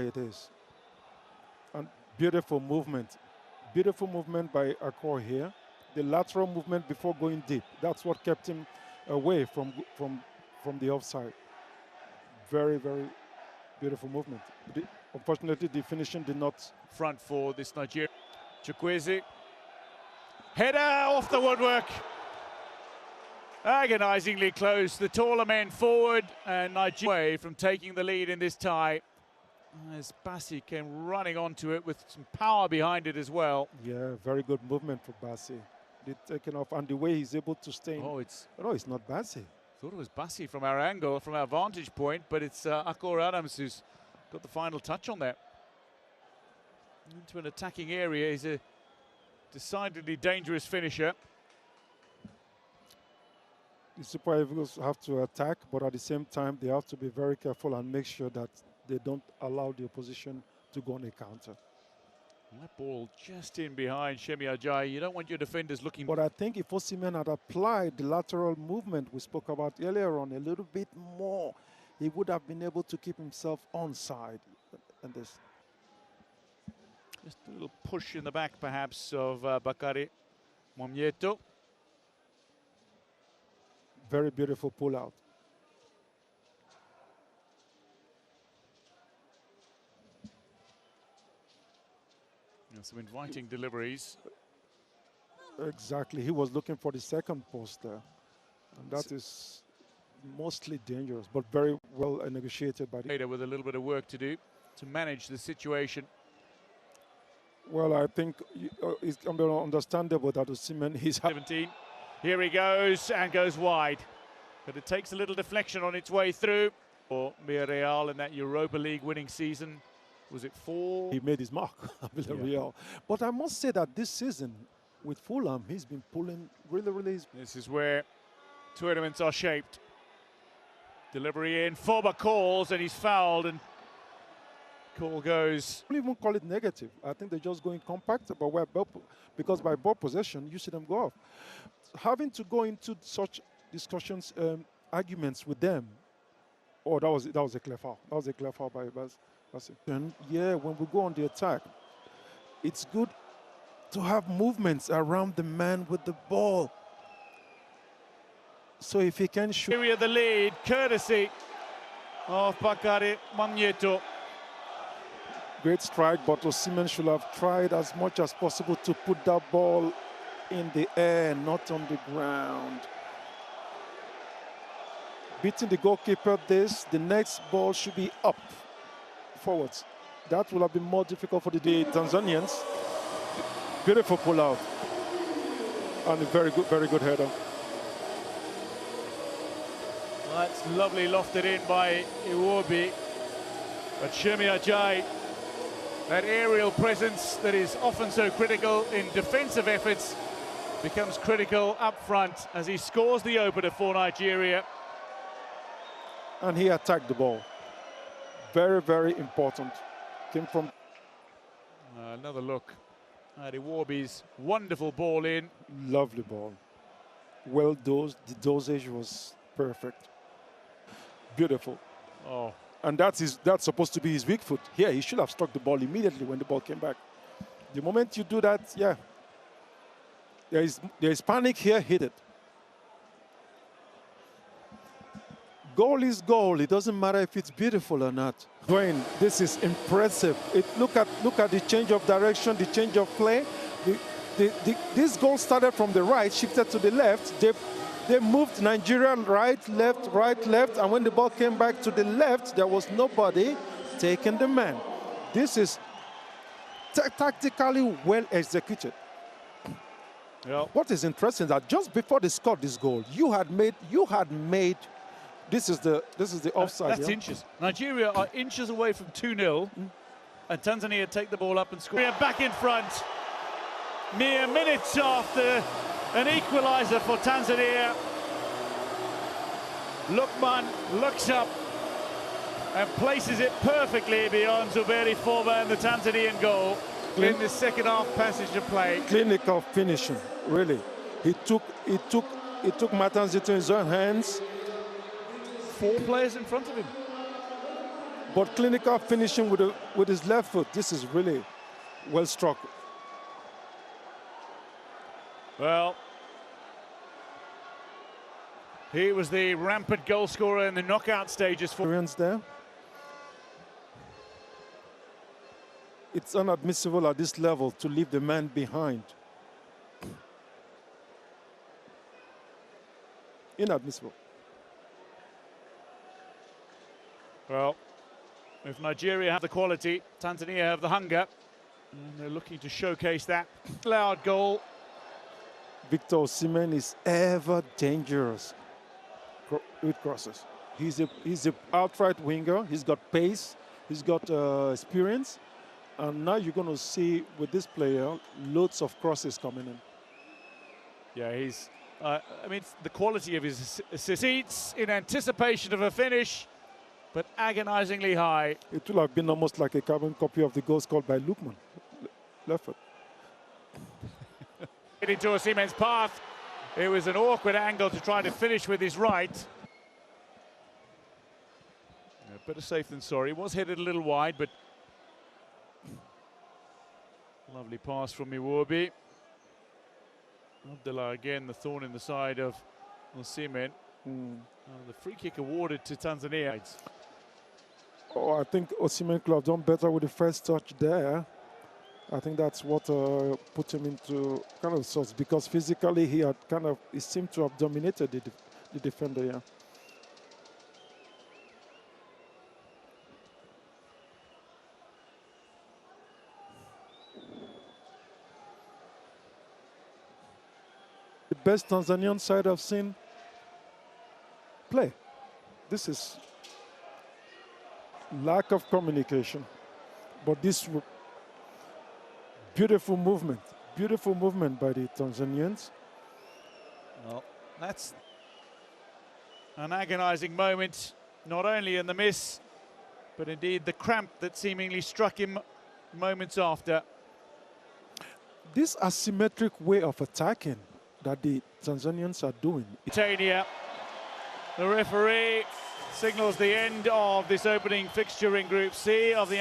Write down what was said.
it is. And beautiful movement. Beautiful movement by Akor here. The lateral movement before going deep. That's what kept him away from the offside. Very, very beautiful movement. Unfortunately, the finishing did not. Front for this Nigeria. Chukwueze. Header off the woodwork. Agonizingly close. The taller men forward, and Nigeria from taking the lead in this tie. As Bassi came running onto it with some power behind it as well. Yeah, very good movement for Bassi. They've taken off, and the way he's able to stay. Oh, no, it's not Bassi. Thought it was Bassi from our angle, from our vantage point, but it's Akor Adams who's got the final touch on that. Into an attacking area. He's a decidedly dangerous finisher. The Super Eagles have to attack, but at the same time, they have to be very careful and make sure that they don't allow the opposition to go on a counter. That ball just in behind Shemi Ajayi. You don't want your defenders looking. But I think if Osimhen had applied the lateral movement we spoke about earlier on a little bit more, he would have been able to keep himself onside. And this. Just a little push in the back, perhaps, of Bakari Mwamyeto. Very beautiful pull out. Some inviting deliveries. Exactly. He was looking for the second post there. And that is mostly dangerous, but very well negotiated by the... With a little bit of work to do to manage the situation. Well, I think it's understandable that Osimhen, he's... 17. Here he goes, and goes wide. But it takes a little deflection on its way through. For Villarreal in that Europa League winning season. Was it 4? He made his mark, Villarreal. Yeah. But I must say that this season, with Fulham, he's been pulling really... This is where tournaments are shaped. Delivery in, Forba calls, and he's fouled, and call goes. I don't even call it negative. I think they're just going compact, but because by ball possession, you see them go off. Having to go into such discussions, arguments with them, oh, that was a clear foul. That was a clear foul by Bassi. Yeah, when we go on the attack, it's good to have movements around the man with the ball. So if he can shoot... Area the lead, courtesy of Bakari Mwamyeto. Great strike, but Osimhen should have tried as much as possible to put that ball in the air, not on the ground. Beating the goalkeeper, the next ball should be up. Forwards. That will have been more difficult for the Tanzanians. Beautiful pull out. And a very good header. Well, that's lovely lofted in by Iwobi. But Shemi Ajayi, that aerial presence that is often so critical in defensive efforts, becomes critical up front as he scores the opener for Nigeria. And he attacked the ball. Very, very important. Came from... another look at Iwobi's wonderful ball in. Lovely ball. Well dosed. The dosage was perfect. Beautiful. Oh. And that's supposed to be his weak foot. Here, he should have struck the ball immediately when the ball came back. The moment you do that, yeah. There is panic here, hit it. Goal is goal. It doesn't matter if it's beautiful or not. Dwayne, this is impressive. Look at the change of direction, the change of play. This goal started from the right, shifted to the left. They moved Nigeria right, left, and when the ball came back to the left, there was nobody taking the man. This is tactically well executed. Yeah. What is interesting is that just before they scored this goal, you had made. This is the offside. That's inches. Nigeria are inches away from 2-0, and Tanzania take the ball up and score. Back in front. Mere minutes after an equaliser for Tanzania. Lukman looks up and places it perfectly beyond Zuberi Forba and the Tanzanian goal in the second half passage of play. Clinical finishing, really. He took matters into his own hands. 4 players in front of him. but clinical finishing with his left foot. This is really well struck. Well, he was the rampant goal scorer in the knockout stages for there. It's inadmissible at this level to leave the man behind. Inadmissible. Well, if Nigeria have the quality, Tanzania have the hunger, and they're looking to showcase that. Loud goal. Victor Osimhen is ever dangerous with crosses. He's a outright winger. He's got pace. He's got experience. And now you're going to see with this player loads of crosses coming in. Yeah, he's. I mean, the quality of his seats in anticipation of a finish, but agonizingly high. It will have been almost like a carbon copy of the goal scored by Lukman. Left foot. Into Osimhen's path. It was an awkward angle to try to finish with his right. Yeah, better safe than sorry. Was headed a little wide, but lovely pass from Iwobi. Abdullah again, the thorn in the side of Osimhen. The free kick awarded to Tanzania. Oh, I think Osimhen could have done better with the first touch there. I think that's what put him into kind of sorts, because physically he seemed to have dominated the defender. Yeah. The best Tanzanian side I've seen play. This is lack of communication, but this beautiful movement by the Tanzanians. Well, that's an agonizing moment, not only in the miss, but indeed the cramp that seemingly struck him moments after. This asymmetric way of attacking that the Tanzanians are doing. Tanzania, the referee signals the end of this opening fixture in Group C of the